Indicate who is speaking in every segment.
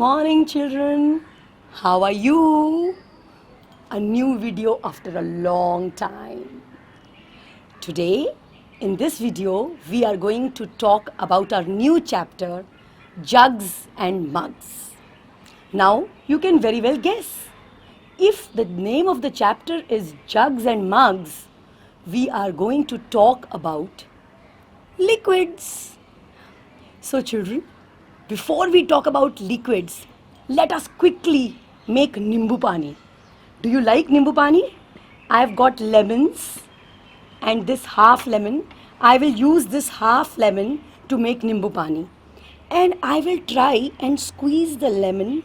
Speaker 1: morning, children. How are you? A new video after a long time. Today, in this video, we are going to talk about our new chapter, Jugs and Mugs. Now, you can very well guess. If the name of the chapter is Jugs and Mugs, we are going to talk about liquids. So, children, before we talk about liquids, let us quickly make nimbu pani. Do you like nimbu pani? I have got lemons and this half lemon. I will use this half lemon to make nimbu pani. And I will try and squeeze the lemon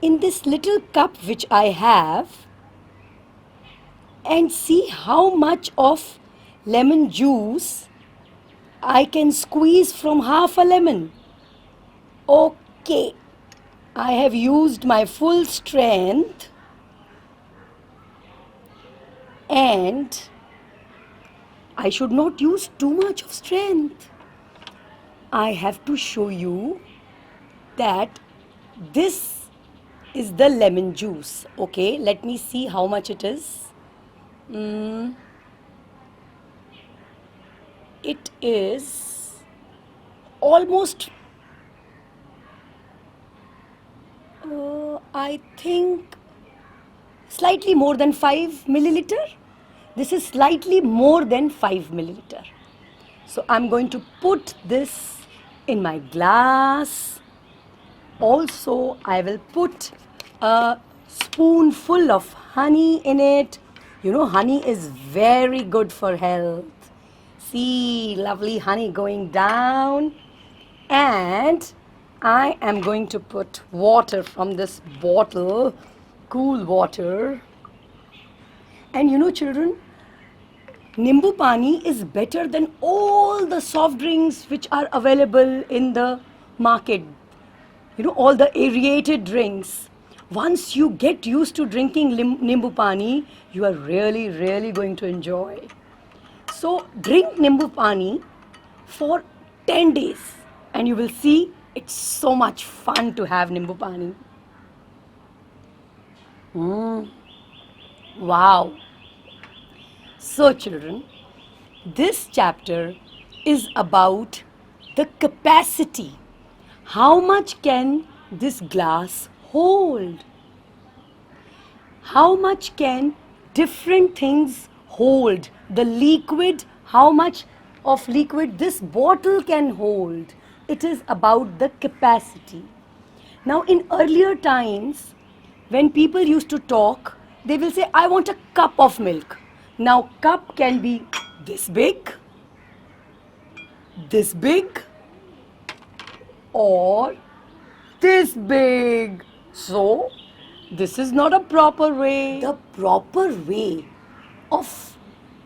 Speaker 1: in this little cup which I have and see how much of lemon juice I can squeeze from half a lemon. Okay, I have used my full strength and I should not use too much of strength. I have to show you that this is the lemon juice. Okay, let me see how much it is. It is almost I think slightly more than 5 milliliter. This is slightly more than 5 milliliter. So I'm going to put this in my glass. Also, I will put a spoonful of honey in it. You know, honey is very good for health. See, lovely honey going down. And I am going to put water from this bottle, cool water. And you know, children, nimbu pani is better than all the soft drinks which are available in the market. You know, all the aerated drinks. Once you get used to drinking nimbu pani, you are really going to enjoy. So drink nimbu pani for 10 days and you will see it's so much fun to have nimbu pani. Wow. So children, this chapter is about the capacity. How much can this glass hold? How much can different things hold? The liquid, how much of liquid this bottle can hold? It is about the capacity. Now, in earlier times, when people used to talk, they will say, I want a cup of milk. Now, cup can be this big, or this big. So, this is not a proper way. The proper way of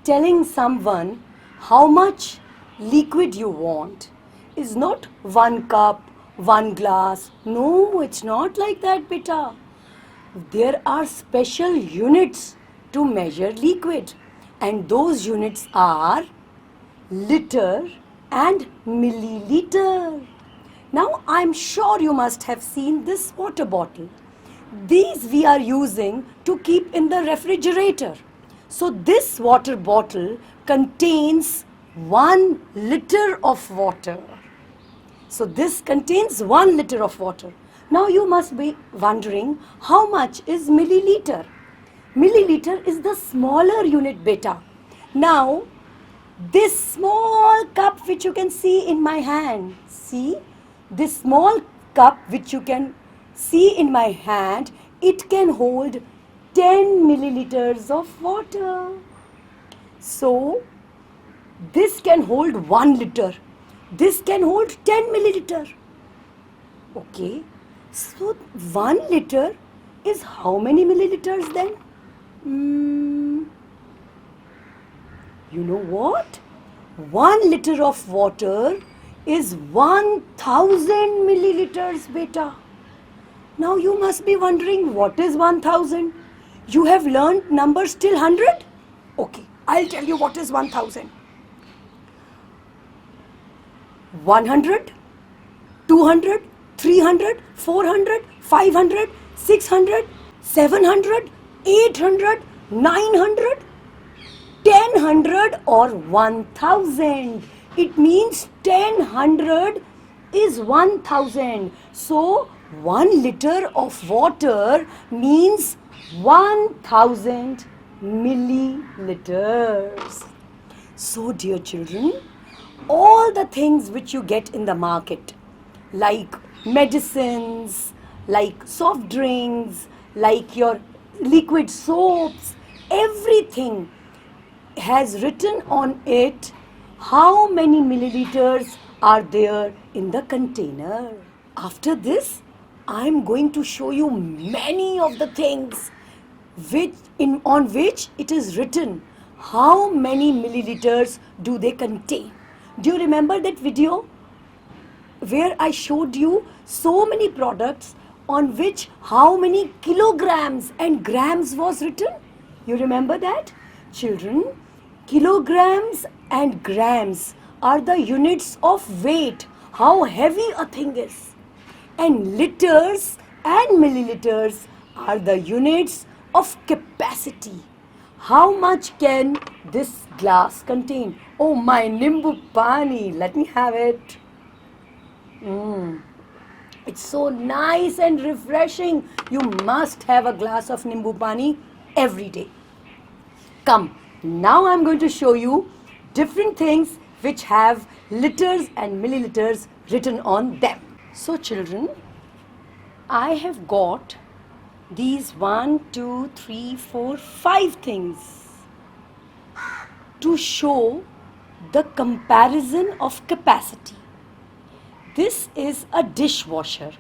Speaker 1: telling someone how much liquid you want is not 1 cup, 1 glass. No, it's not like that, beta. There are special units to measure liquid, and those units are liter and milliliter. Now, I'm sure you must have seen this water bottle. These we are using to keep in the refrigerator. So, this water bottle contains 1 liter of water. So, this contains 1 liter of water. Now, you must be wondering how much is milliliter. Milliliter is the smaller unit, beta. Now, this small cup which you can see in my hand, see, this small cup which you can see in my hand, it can hold 10 milliliters of water. So, this can hold 1 liter. This can hold 10 milliliter. Okay, so 1 liter is how many milliliters then? You know what? 1 liter of water is 1000 milliliters, beta. Now you must be wondering what is 1000? You have learned numbers till 100? Okay, I'll tell you what is 1000. 100, 200, 300, 400, 500, 600, 700, 800, 900, 1000 or 1000. It means 1000 is 1000. So 1 liter of water means 1000 milliliters. So dear children, all the things which you get in the market, like medicines, like soft drinks, like your liquid soaps, everything has written on it how many milliliters are there in the container. After this, I am going to show you many of the things on which it is written how many milliliters do they contain. Do you remember that video where I showed you so many products on which how many kilograms and grams was written? You remember that? Children, kilograms and grams are the units of weight, how heavy a thing is. And liters and milliliters are the units of capacity. How much can this glass contain? Oh, my Nimbu Pani, let me have it. It's so nice and refreshing. You must have a glass of Nimbu Pani every day. Come, now I'm going to show you different things which have liters and milliliters written on them. So children, I have got these 1, 2, 3, 4, 5 things to show the comparison of capacity. This is a dishwasher.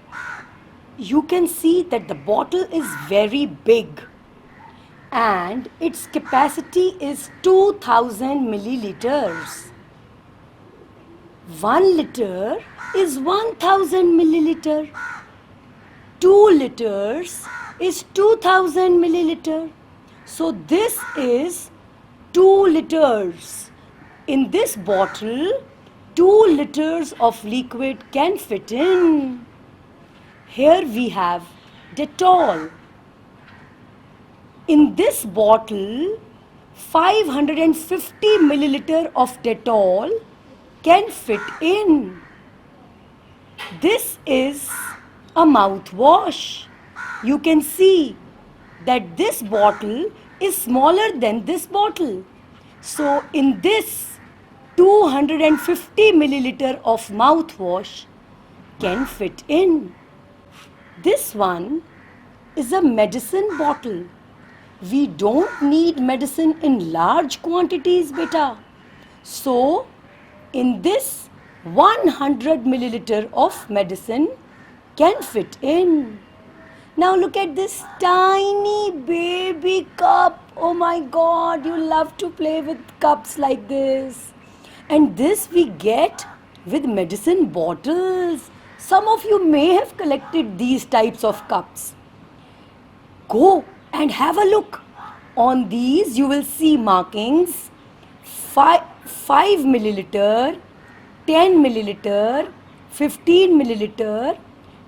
Speaker 1: You can see that the bottle is very big and its capacity is 2000 milliliters. 1 liter is 1000 milliliter. 2 liters is 2000 milliliter. So this is 2 liters. In this bottle, 2 liters of liquid can fit in. Here we have Dettol. In this bottle, 550 milliliter of Dettol can fit in. This is a mouthwash. You can see that this bottle is smaller than this bottle. So in this 250 milliliter of mouthwash can fit in. This one is a medicine bottle. We don't need medicine in large quantities, beta. So in this 100 milliliter of medicine can fit in. Now look at this tiny baby cup. Oh my God, you love to play with cups like this. And this we get with medicine bottles. Some of you may have collected these types of cups. Go and have a look. On these you will see markings 5 milliliter, 10 milliliter, 15 milliliter,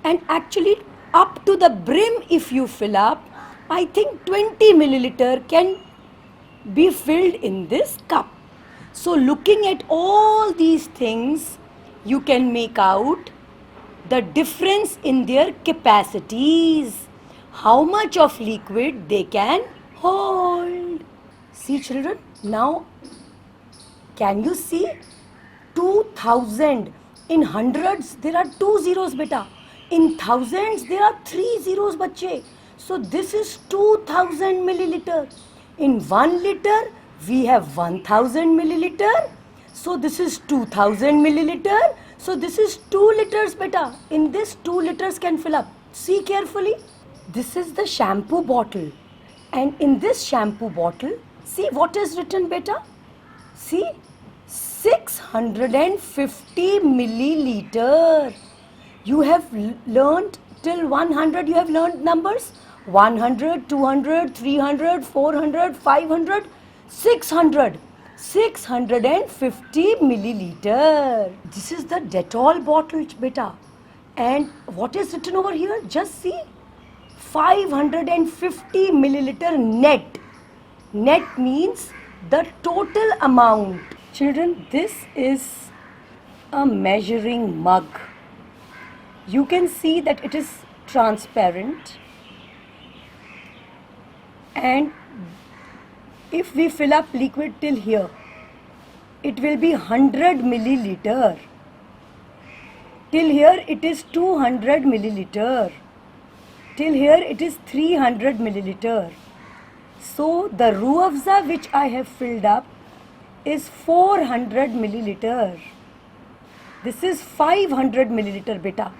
Speaker 1: and actually up to the brim if you fill up, I think 20 milliliter can be filled in this cup. So looking at all these things, you can make out the difference in their capacities, how much of liquid they can hold. See children, now can you see 2000? In hundreds there are 2 zeros, beta. In thousands there are 3 zeros, bache. So this is 2000 milliliter. In 1 liter we have 1000 milliliter. So this is 2000 milliliter. So this is 2 liters, beta. In this 2 liters can fill up. See carefully. This is the shampoo bottle. And in this shampoo bottle, see what is written, beta? See, 650 milliliter. You have learned till 100, you have learned numbers. 100, 200, 300, 400, 500, 600. 650 milliliter. This is the Dettol bottle, beta. And what is written over here? Just see, 550 milliliter net. Net means the total amount. Children, this is a measuring mug. You can see that it is transparent, and if we fill up liquid till here, it will be 100 milliliter. Till here it is 200 milliliter. Till here it is 300 milliliter. So the Ruh Afza which I have filled up is 400 milliliter. This is 500 milliliter beta.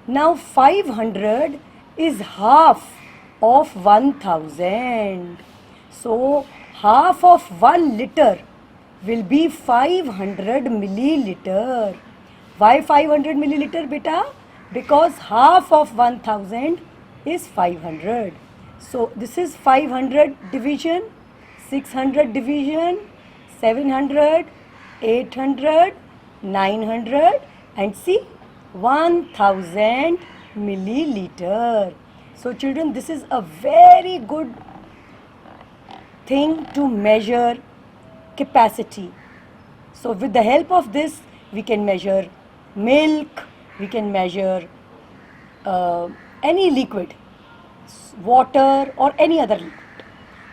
Speaker 1: Now 500 is half of 1000. So half of 1 liter will be 500 milliliter. Why 500 milliliter beta? Because half of 1000 is 500. So this is 500 division, 600 division, 700, 800, 900, and see, 1000 milliliter. So children, this is a very good thing to measure capacity. So with the help of this, we can measure milk, we can measure any liquid, water or any other liquid.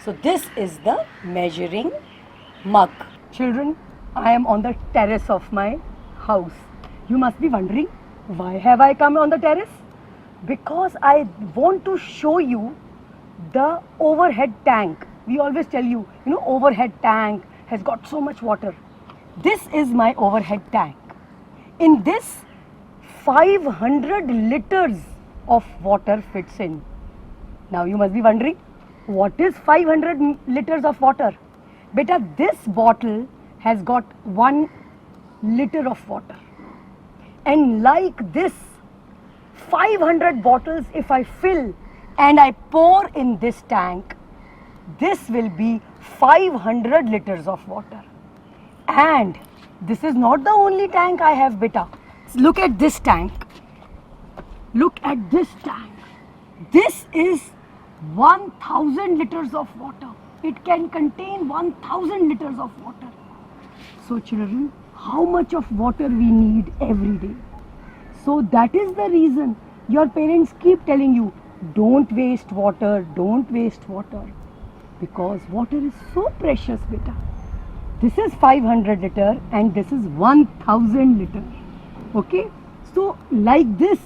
Speaker 1: So this is the measuring mug. Children, I am on the terrace of my house. You must be wondering, why have I come on the terrace? Because I want to show you the overhead tank. We always tell you, overhead tank has got so much water. This is my overhead tank. In this, 500 liters of water fits in. Now you must be wondering, what is 500 liters of water? Beta, this bottle has got 1 liter of water. And like this, 500 bottles if I fill and I pour in this tank, this will be 500 liters of water. And this is not the only tank I have, beta. Look at this tank. Look at this tank. This is 1000 liters of water. It can contain 1000 liters of water. So children, how much of water we need every day? So that is the reason your parents keep telling you, don't waste water, don't waste water. Because water is so precious, beta. This is 500 liter and this is 1000 liter. Okay? So like this,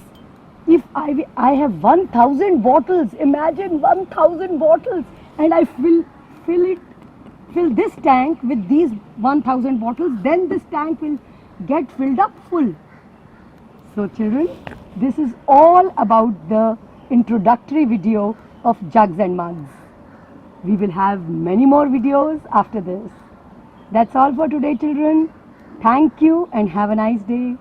Speaker 1: if I have 1000 bottles, imagine 1000 bottles, and I fill this tank with these 1000 bottles, then this tank will get filled up full. So children, this is all about the introductory video of jugs and mugs. We will have many more videos after this. That's all for today, children. Thank you and have a nice day.